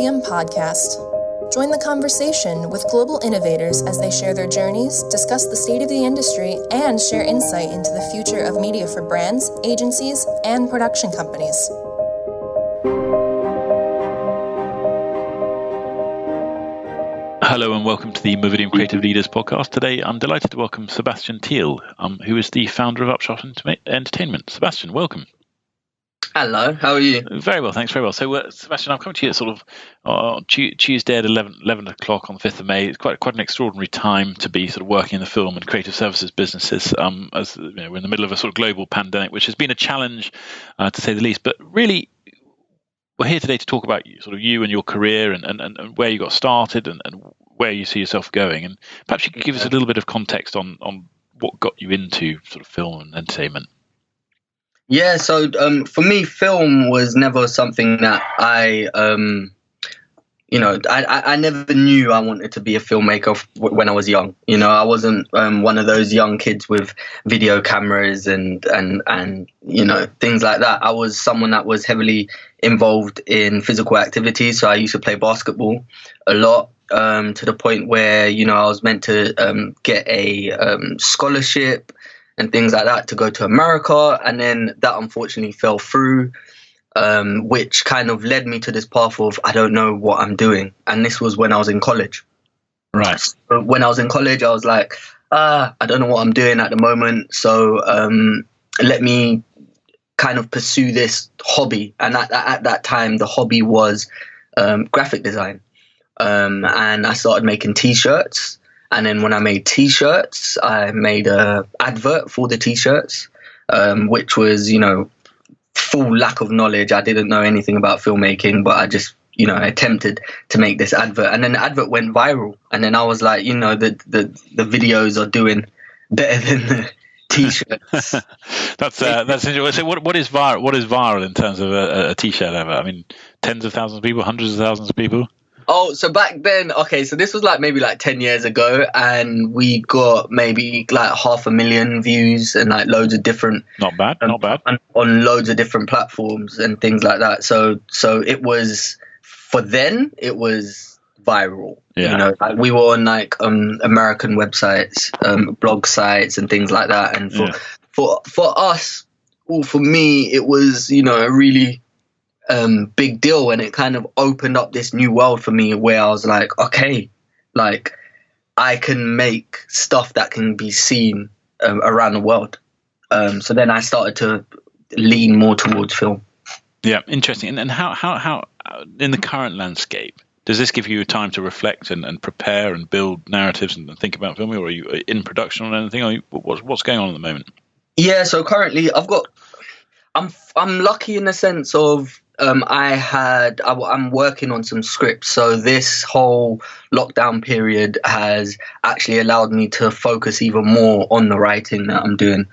Movidiam podcast. Join the conversation with global innovators as they share their journeys, discuss the state of the industry, and share insight into the future of media for brands, agencies, and production companies. Hello and welcome to the Movidiam Creative Leaders podcast. Today I'm delighted to welcome Sebastian Thiel, who is the founder of Upshot Entertainment. Sebastian, welcome. Hello, how are you? Very well, thanks, very well. So, Sebastian, I'm coming to you at sort of Tuesday at 11 o'clock on the 5th of May. It's quite an extraordinary time to be sort of working in the film and creative services businesses, as you know, we're in the middle of a sort of global pandemic, which has been a challenge, to say the least. But really, we're here today to talk about you and your career and where you got started and where you see yourself going. And perhaps you could give us a little bit of context on what got you into sort of film and entertainment. Yeah, so for me, film was never something that I never knew I wanted to be a filmmaker when I was young. You know, I wasn't one of those young kids with video cameras and you know, things like that. I was someone that was heavily involved in physical activities. So I used to play basketball a lot, to the point where, you know, I was meant to get a scholarship and things like that to go to America. And then that unfortunately fell through, which kind of led me to this path of, I don't know what I'm doing. And this was when I was in college. Right. So when I was in college, I was like, I don't know what I'm doing at the moment. So let me kind of pursue this hobby. And at that time, the hobby was graphic design. And I started making T-shirts. And then when I made T-shirts, I made a advert for the T-shirts, which was, you know, full lack of knowledge. I didn't know anything about filmmaking, but I just, you know, attempted to make this advert. And then the advert went viral. And then I was like, you know, the videos are doing better than the T-shirts. That's interesting. So what is viral? What is viral in terms of a T-shirt advert? I mean, tens of thousands of people, hundreds of thousands of people. Oh, so back then, okay, so this was maybe 10 years ago, and we got maybe 500,000 views and loads of different... Not bad. On loads of different platforms and things like that. So it was, for then, it was viral. Yeah. You know, we were on American websites, blog sites and things like that. And for us, or for me, it was, you know, a really... big deal, and it kind of opened up this new world for me where I was like, okay, I can make stuff that can be seen around the world. So then I started to lean more towards film. Yeah, interesting. And how in the current landscape does this give you time to reflect and prepare and build narratives and think about filming, or are you in production on anything? Or what's going on at the moment? Yeah, so currently I'm lucky in the sense of I'm working on some scripts. So this whole lockdown period has actually allowed me to focus even more on the writing that I'm doing.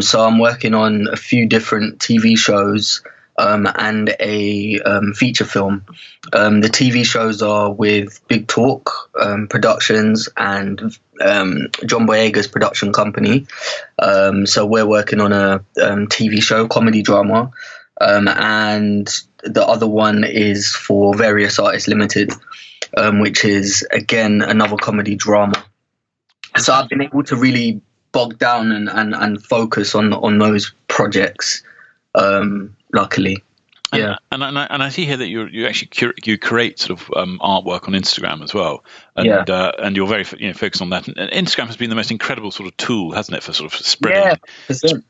So I'm working on a few different TV shows and a feature film. The TV shows are with Big Talk Productions and John Boyega's production company. So we're working on a TV show, comedy drama. And the other one is for Various Artists Limited, which is, again, another comedy drama. So I've been able to really bog down and focus on those projects, luckily. Yeah, and I see here that you actually you create sort of artwork on Instagram as well, and you're very focused on that. And Instagram has been the most incredible sort of tool, hasn't it, for sort of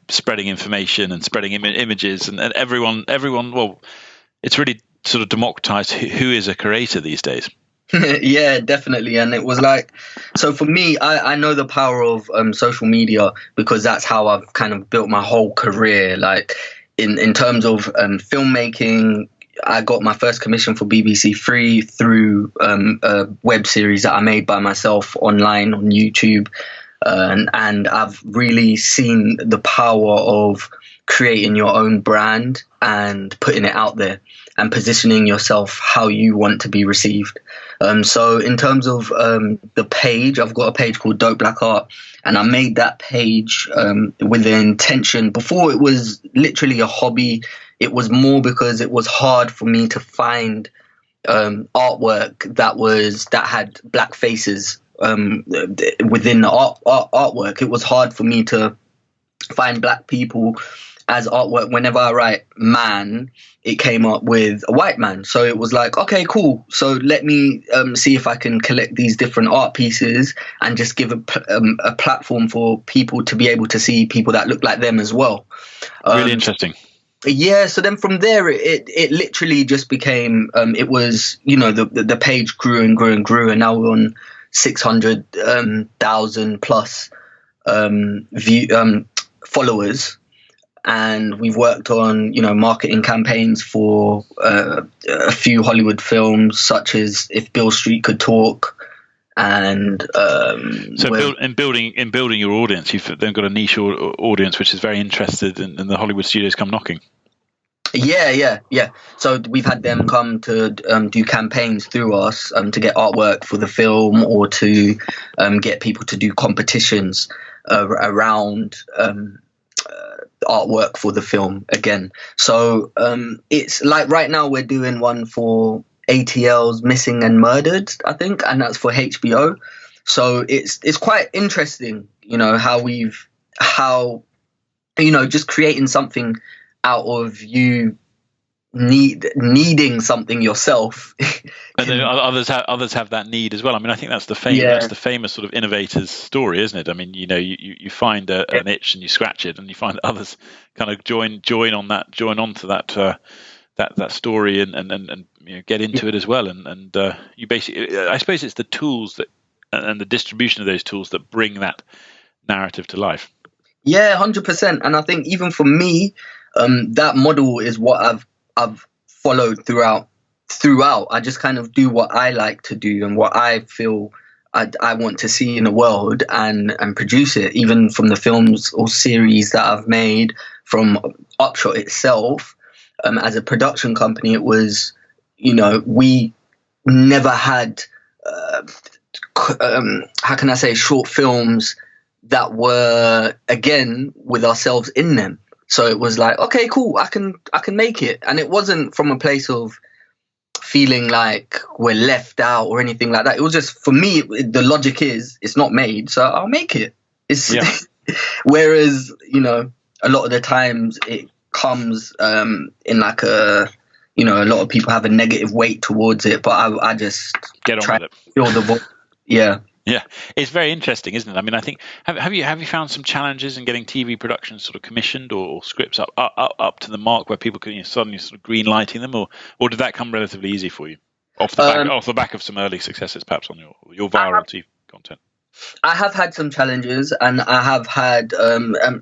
spreading information and spreading images, and everyone. Well, it's really sort of democratized who is a creator these days. Yeah, definitely. And it was so for me, I know the power of social media because that's how I've kind of built my whole career. In terms of filmmaking, I got my first commission for BBC Three through a web series that I made by myself online on YouTube. And I've really seen the power of creating your own brand and putting it out there and positioning yourself how you want to be received. So in terms of the page, I've got a page called DopeBlackArt, and I made that page with the intention. Before it was literally a hobby. It was more because it was hard for me to find artwork that had black faces within the artwork. It was hard for me to find black people as artwork. Whenever I write man, it came up with a white man. So it was like, okay, cool. So let me see if I can collect these different art pieces and just give a platform for people to be able to see people that look like them as well. Really interesting. Yeah, so then from there, it literally just became, it was, the page grew and grew and grew, and now we're on 600,000 plus followers. And we've worked on, marketing campaigns for a few Hollywood films, such as If Beale Street Could Talk. And in building your audience, you've then got a niche audience which is very interested in the Hollywood studios come knocking. Yeah. So we've had them come to do campaigns through us to get artwork for the film, or to get people to do competitions around artwork for the film again. So it's like right now we're doing one for ATL's Missing and Murdered, I think, and that's for HBO. So it's quite interesting, how just creating something out of you needing something yourself. And then others have that need as well. I mean, I think that's the famous sort of innovator's story, isn't it? I mean, you find an itch and you scratch it, and you find that others kind of join onto that story and get into it as well. And you basically, I suppose it's the tools and the distribution of those tools that bring that narrative to life. Yeah, 100%. And I think even for me, that model is what I've followed throughout. I just kind of do what I like to do and what I feel I want to see in the world, and produce it. Even from the films or series that I've made, from Upshot itself, as a production company, it was, we never had, how can I say, short films that were, again, with ourselves in them. So it was like, okay, cool, I can make it. And it wasn't from a place of feeling like we're left out or anything like that. It was just, for me, the logic is it's not made, so I'll make it. Whereas, a lot of the times it comes in like a lot of people have a negative weight towards it, but I just get on with it. Feel the voice. Yeah, it's very interesting, isn't it? I mean, I think have you found some challenges in getting TV productions sort of commissioned or scripts up to the mark where people can suddenly sort of green lighting them, or did that come relatively easy for you off the back of some early successes, perhaps on your viral TV content? I have had some challenges, and I have had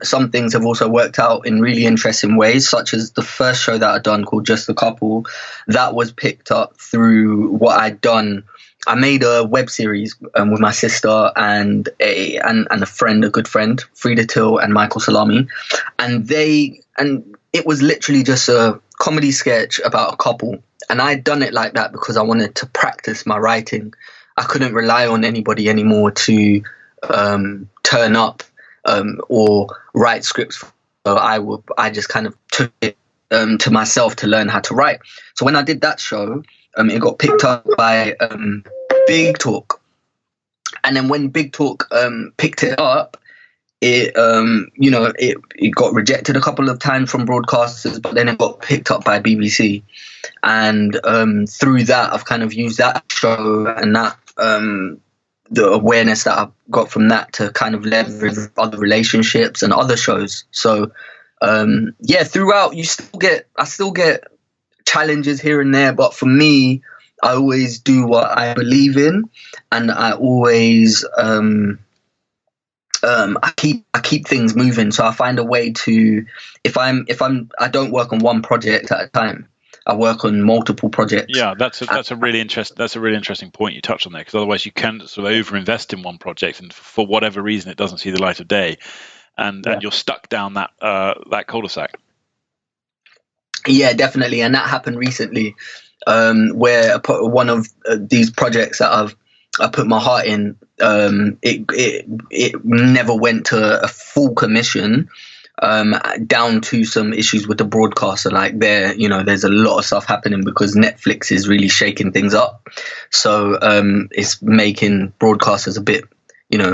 some things have also worked out in really interesting ways, such as the first show that I'd done called Just the Couple. That was picked up through what I'd done. I made a web series with my sister and a good friend, Frida Till and Michael Salami, and it was literally just a comedy sketch about a couple, and I'd done it like that because I wanted to practice my writing. I couldn't rely on anybody anymore to turn up or write scripts. So I just kind of took it to myself to learn how to write. So when I did that show, it got picked up by Big Talk, and then when Big Talk picked it up, it got rejected a couple of times from broadcasters, but then it got picked up by BBC, and through that I've kind of used that show and that the awareness that I've got from that to kind of leverage other relationships and other shows. So throughout I still get challenges here and there, but for me, I always do what I believe in, and I always I keep things moving. So I find a way to, I don't work on one project at a time. I work on multiple projects. Yeah, that's a really interesting point you touched on there, because otherwise you can sort of overinvest in one project, and for whatever reason it doesn't see the light of day, and you're stuck down that cul-de-sac. Yeah, definitely, and that happened recently, where one of these projects that I put my heart in, it never went to a full commission, down to some issues with the broadcaster. Like there's a lot of stuff happening because Netflix is really shaking things up. So it's making broadcasters a bit,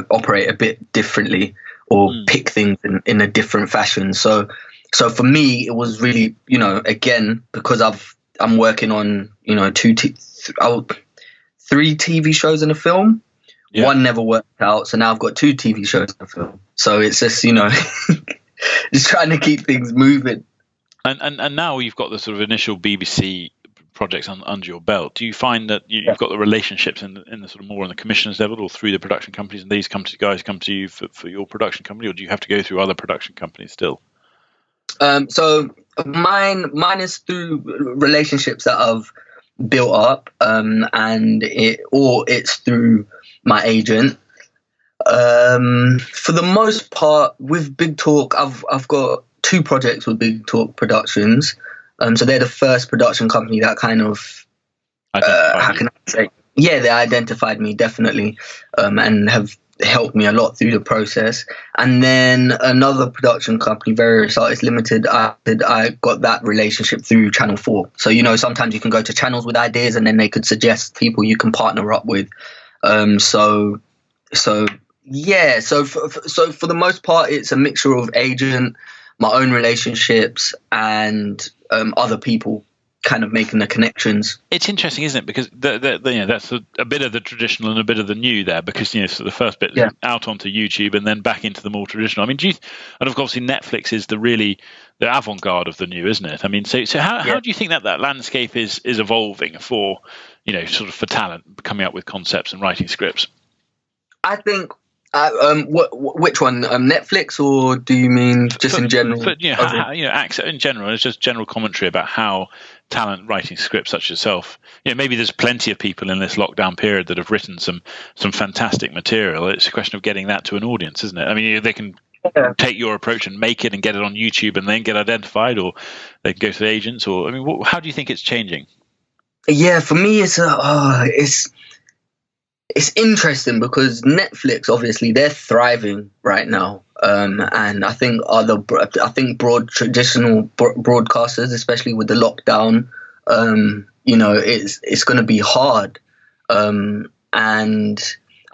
operate a bit differently or pick things in a different fashion. So for me, it was really, again, because I'm working on, 3 TV shows and a film. Yeah. One never worked out, so now I've got 2 TV shows and a film. So it's just, just trying to keep things moving. And now you've got the sort of initial BBC projects under your belt. Do you find that you've got the relationships in the sort of more on the commissioners level or through the production companies, and these guys come to you for your production company, or do you have to go through other production companies still? So mine is through relationships that I've built up, and it's through my agent. For the most part, with Big Talk, I've got 2 projects with Big Talk Productions. So they're the first production company that kind of how can I say? Yeah, they identified me definitely, and have helped me a lot through the process. And then another production company, Various Artists Limited, I got that relationship through Channel 4. So sometimes you can go to channels with ideas, and then they could suggest people you can partner up with. So for the most part, it's a mixture of agent, my own relationships, and other people kind of making the connections. It's interesting, isn't it? Because that's a bit of the traditional and a bit of the new there. Because so the first bit out onto YouTube and then back into the more traditional. I mean, and of course, Netflix is the avant-garde of the new, isn't it? I mean, so how do you think that landscape is evolving for sort of for talent coming up with concepts and writing scripts? I think. Which one? Netflix, or do you mean just in general? But in general, it's just general commentary about how talent writing scripts such as yourself. Maybe there's plenty of people in this lockdown period that have written some fantastic material. It's a question of getting that to an audience, isn't it? I mean, they can take your approach and make it and get it on YouTube and then get identified, or they can go to the agents. Or I mean, how do you think it's changing? Yeah, for me, it's interesting because Netflix, obviously, they're thriving right now, and I think traditional broadcasters, especially with the lockdown, it's going to be hard, and I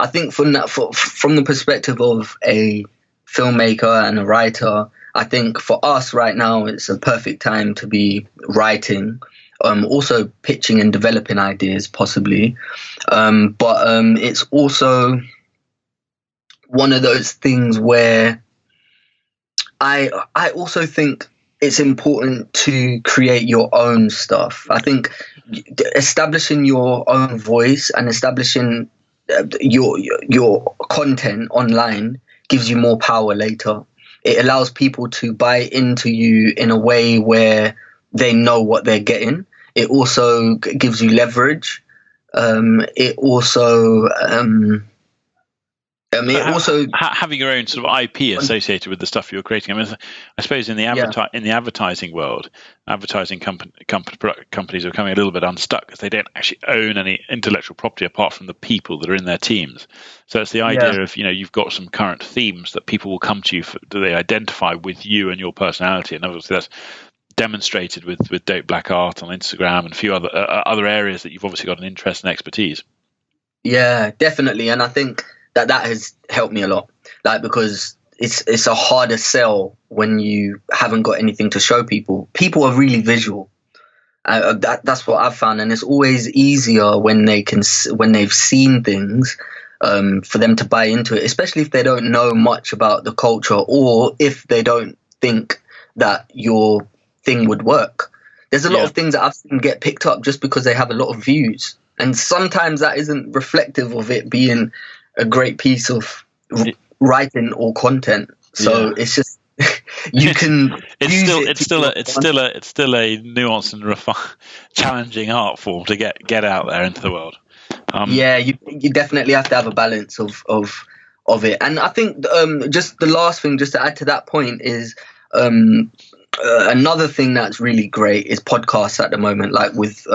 think from the perspective of a filmmaker and a writer, I think for us right now it's a perfect time to be writing. Also pitching and developing ideas possibly, but it's also one of those things where I also think it's important to create your own stuff. I think establishing your own voice and establishing your content online gives you more power later. It allows people to buy into you in a way where they know what they're getting. It also gives you leverage. It also, having your own sort of IP associated with the stuff you're creating. I mean, I suppose in the advertising world, advertising companies are becoming a little bit unstuck because they don't actually own any intellectual property apart from the people that are in their teams. So it's the idea of you've got some current themes that people will come to you for, do they identify with you and your personality, and obviously that's demonstrated with DopeBlackArt on Instagram and a few other areas that you've obviously got an interest and expertise. Yeah, definitely, and I think that has helped me a lot. Like, because it's a harder sell when you haven't got anything to show people. People are really visual. That's what I've found, and it's always easier when they've seen things for them to buy into it, especially if they don't know much about the culture or if they don't think that your thing would work. There's a lot of things that I've seen get picked up just because they have a lot of views, and sometimes that isn't reflective of it being a great piece of writing or content. So it's just it's still a nuanced and challenging art form to get out there into the world. You definitely have to have a balance of it. And I think just the last thing, just to add to that point, is another thing that's really great is podcasts at the moment, like with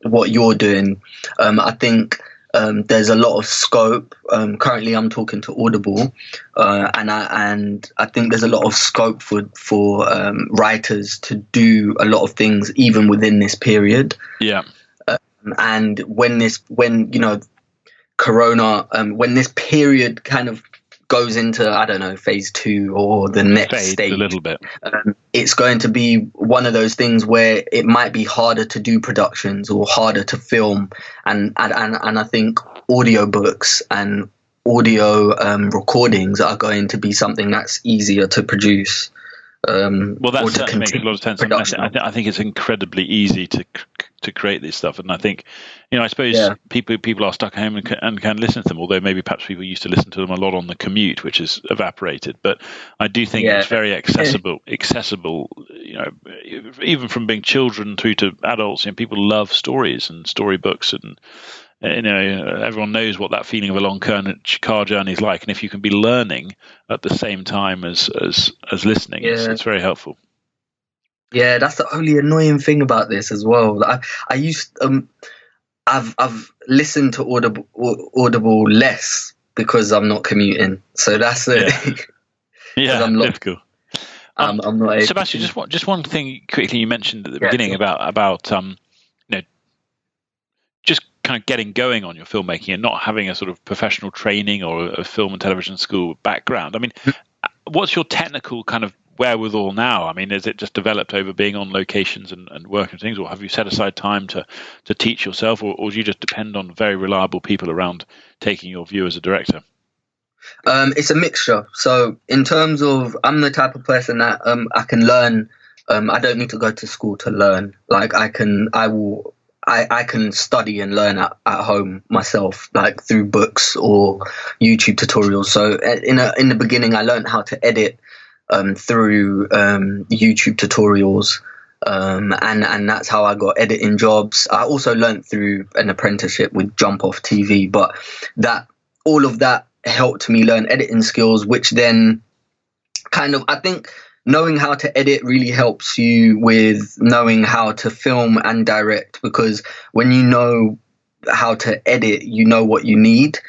what you're doing. I think there's a lot of scope. Currently, I'm talking to Audible, and I think there's a lot of scope for writers to do a lot of things even within this period. Yeah. And when Corona, when this period kind of goes into, I don't know, phase 2 or the next stage a little bit, it's going to be one of those things where it might be harder to do productions or harder to film, and I think audiobooks and audio recordings are going to be something that's easier to produce. Well, that certainly makes a lot of sense. I think it's incredibly easy to create this stuff, and I think, I suppose people are stuck at home and can listen to them. Although maybe perhaps people used to listen to them a lot on the commute, which has evaporated. But I do think it's very accessible. Even from being children through to adults. People love stories and storybooks, and everyone knows what that feeling of a long car journey is like, and if you can be learning at the same time as listening, it's very helpful. Yeah, that's the only annoying thing about this as well. I've listened to Audible less because I'm not commuting, so that's it. Yeah, difficult. I'm not able Sebastian, just one thing quickly. You mentioned at the beginning about just kind of getting going on your filmmaking and not having a sort of professional training or a film and television school background. I mean, what's your technical kind of wherewithal now? I mean, is it just developed over being on locations and working things, or have you set aside time to teach yourself, or do you just depend on very reliable people around taking your view as a director? It's a mixture. So in terms of, I'm the type of person that I can learn. I don't need to go to school to learn. Like I can study and learn at home myself, like through books or YouTube tutorials. So in the beginning, I learned how to edit through YouTube tutorials, and that's how I got editing jobs. I also learned through an apprenticeship with Jump Off TV, but all of that helped me learn editing skills, which then kind of, I think, knowing how to edit really helps you with knowing how to film and direct, because when you know how to edit, you know what you need.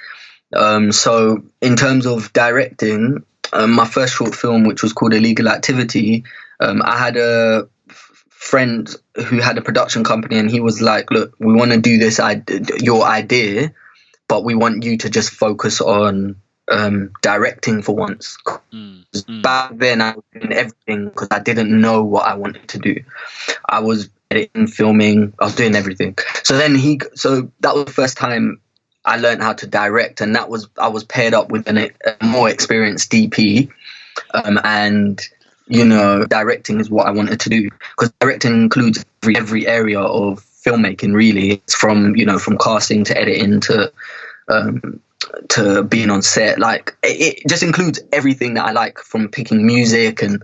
So in terms of directing, my first short film, which was called Illegal Activity, I had a friend who had a production company, and he was like, look, we want to do this, your idea, but we want you to just focus on directing for once. Back then I was doing everything because I didn't know what I wanted to do. I was editing, filming, I was doing everything. So that was the first time I learned how to direct, and I was paired up with a more experienced DP, and directing is what I wanted to do, because directing includes every area of filmmaking. Really, it's from casting to editing to being on set. Like it just includes everything that I like, from picking music and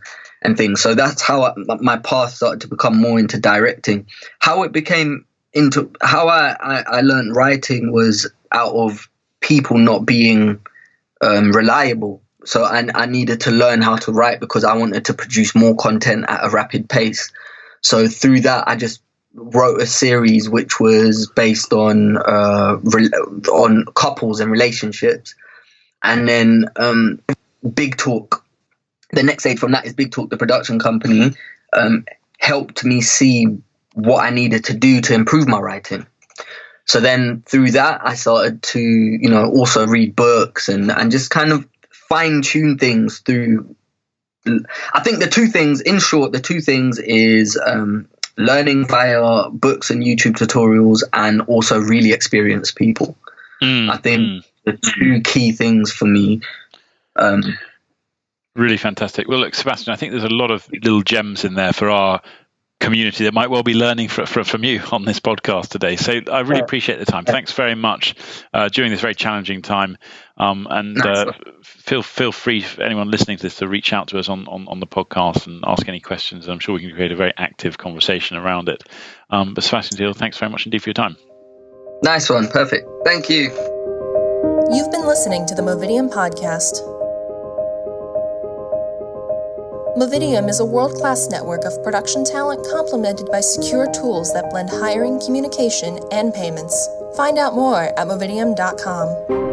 things. So that's how my path started to become more into directing. How it became into how I learned writing was out of people not being reliable. So I needed to learn how to write because I wanted to produce more content at a rapid pace. So through that, I just wrote a series which was based on couples and relationships. And then Big Talk, the next stage from that is Big Talk, the production company, helped me see what I needed to do to improve my writing. So then through that, I started to, also read books and just kind of fine tune things through. I think the two things is learning via books and YouTube tutorials, and also really experienced people. I think the two key things for me. Really fantastic. Well, look, Sebastian, I think there's a lot of little gems in there for our community that might well be learning from you on this podcast today. So I really appreciate the time. Thanks very much during this very challenging time. Feel free, for anyone listening to this, to reach out to us on the podcast and ask any questions. I'm sure we can create a very active conversation around it. But Sebastian Thiel, thanks very much indeed for your time. Nice one. Perfect. Thank you. You've been listening to the Movidiam podcast. Movidiam is a world-class network of production talent complemented by secure tools that blend hiring, communication, and payments. Find out more at movidiam.com.